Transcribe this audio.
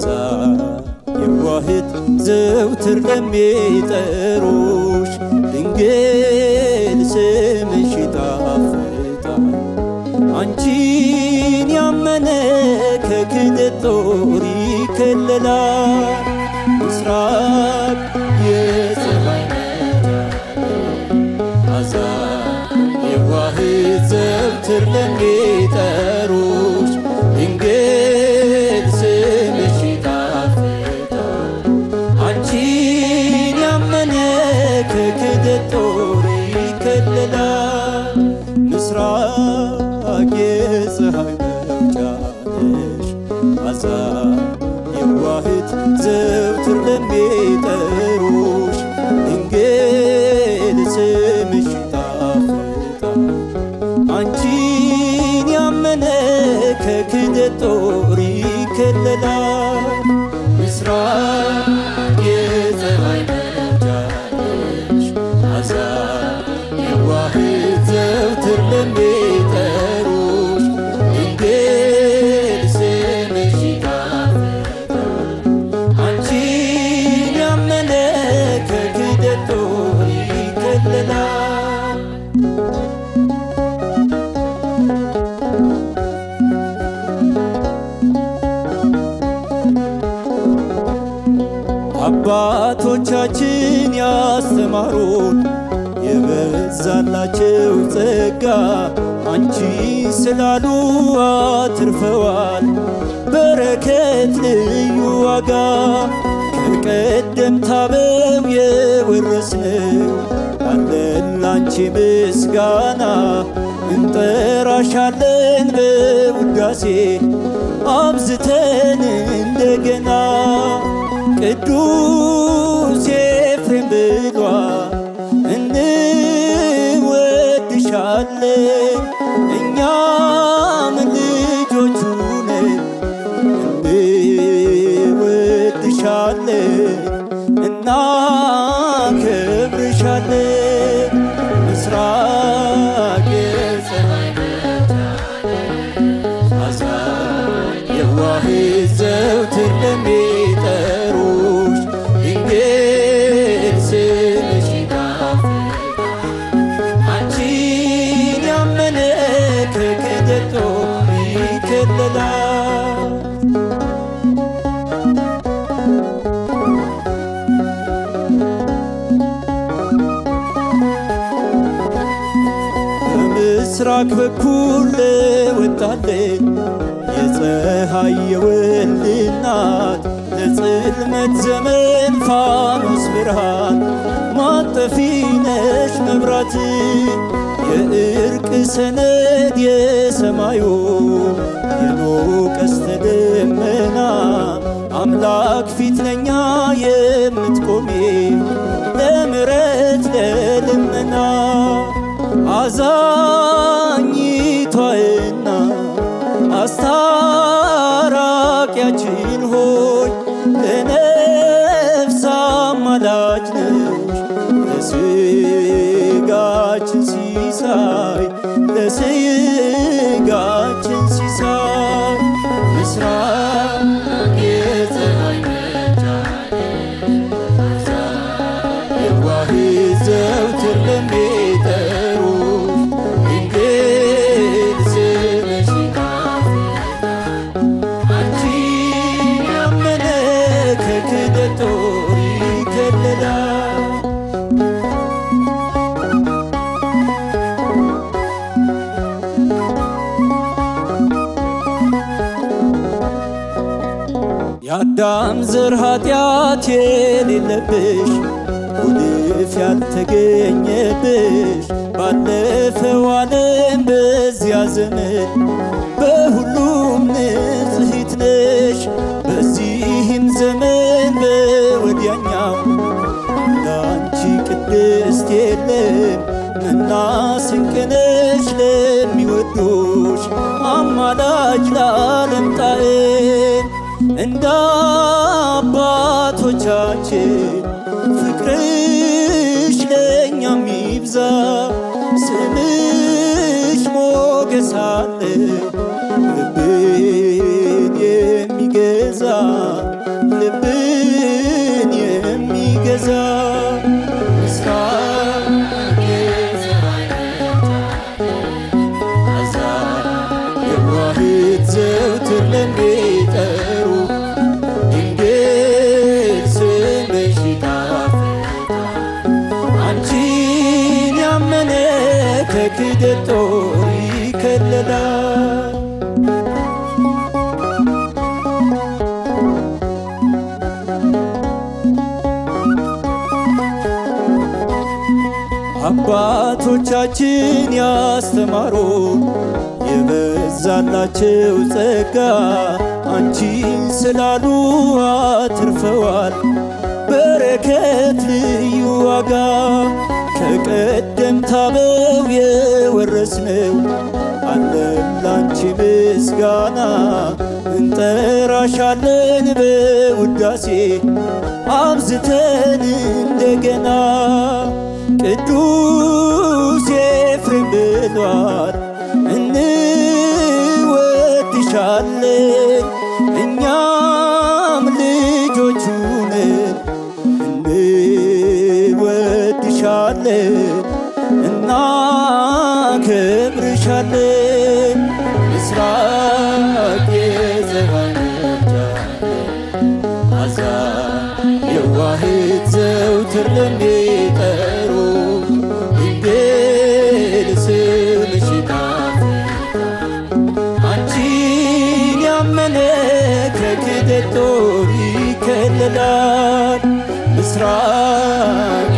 መዓዛ የዋህት ዘውትር ለሚጠሩሽ ድንግል ስምሽ ይጣፍጣል። አንቺን ያመነ ከክህደት ጦር ይከለላል። ምስራቅ የፀሐይ መዓዛ የዋህት ዘውትር ለሚጠሩሽ ድንግል ስምሽ ይጣፍጣል። አንቺን ያመነ ከክህደት ጦር ይከለላል። ምስራቅ የፀሐይ መውጫ ነሽ መዓዛ የዋህት ዘውትር ለሚጠሩሽ ድንግል ስምሽ ይጣፍጣል። አንቺን ያመነ ከክህደት ጦር ይከለላል። ምስራቅ የፀሐይ መውጫ ነሽ መዓዛ የዋህት ዘውትር ለሚጠሩሽ ድንግል ስምሽ ይጣፍጣል። አንቺን ያመነ ከክህደት ጦር ይከለላል። አባቶቻችን ያስተማሩን የበዛላቸው ጸጋ አንቺ ስላሉ አትርፈዋል በረከት ልዩ ዋጋ። ከቀደምት አበው የወረስነው አለን ላንቺ ምስጋና። እንጠራሻለን በውዳሴ አብዝተን እንደገና። ቅዱስ ኤፍሬም ብሏል እንወድሻለን፣ እኛም ልጆቹ ነን እንወድሻለን እናከብርሻለን። ምስራቅ የፀሐይ መዓዛ የዋህት ዘውትር ለሚጠሩሽ ድንግል ስምሽ ይጣፍጣል። አንቺን ያመነ ከክህደት ጦር ይከለላል። በምስራቅ በኩል ለወጣለን የፀሐይ የወልድ እናት ለጽልመት ዘመን ፋኖስ ብርሃን ማጠፊ ነሽ መብራት። የእርቅ ሰነድ የሰማዩ የኖኅ ቀስተ ደመና አምላክ ፊት ለኛ የምትቆሜ ለምሕረት ለልመና። አዛኝቷ እናት አስታራቂያችን ሆይ ለነፍስ አማላጅ ነሽ ለሥጋችን ሲሳይ ለሥጋችን ሲሳይ። ምስራቅ የፀሐይ መውጫ ነሽ የዋህት ዘውትር ለሚጠሩሽ ድንግል ስምሽ ይጣፍጣል። አንቺን ያመነ ከክህደት ጦር ይከለላል። የአዳም ዘር ኃጢአት የሌለብሽ ጉድፍ ያልተገኘብሽ ባለፈው ዓለም በዚያ ዘመን በሁሉም ንጽሕት ነሽ። በዚህም ዘመን በወዲያኛው እንዳንቺ ቅድስት የለም እና ስንቅ ነሽ ለሚወዱሽ አማላጅ ለዓለም ጣዕም። እንደ አባቶቻችን ፍቅርሽ ለእኛም ይብዛ፣ ስምሽ ሞገስ አለው ልብን የሚገዛ ከክደት ጦር ይከለላል። አባቶቻችን ያስተማሩ የበዛላቸው ጸጋ አንቺን ስላሉ አትርፈዋል በረከት ልዩ ዋጋ። ከቀደምት አበው የወረስነው አለን ላንቺ ምስጋና። እንጠራሻለን በውዳሴ አብዝተን እንደገና። ቅዱስ ኤፍሬም ብሏል እንወድሻለን፣ እኛም ልጆቹ ነን እንወድሻለን እናከብርሻለን። ምስራቅ የፀሐይ መውጫ አዛኝ የዋህት ዘውትር ለሚጠሩ ድንግል ስምሽ ይጣፍጣል። አንቺን ያመነ ከክደት ጦር ይከለላል። ምስራቅ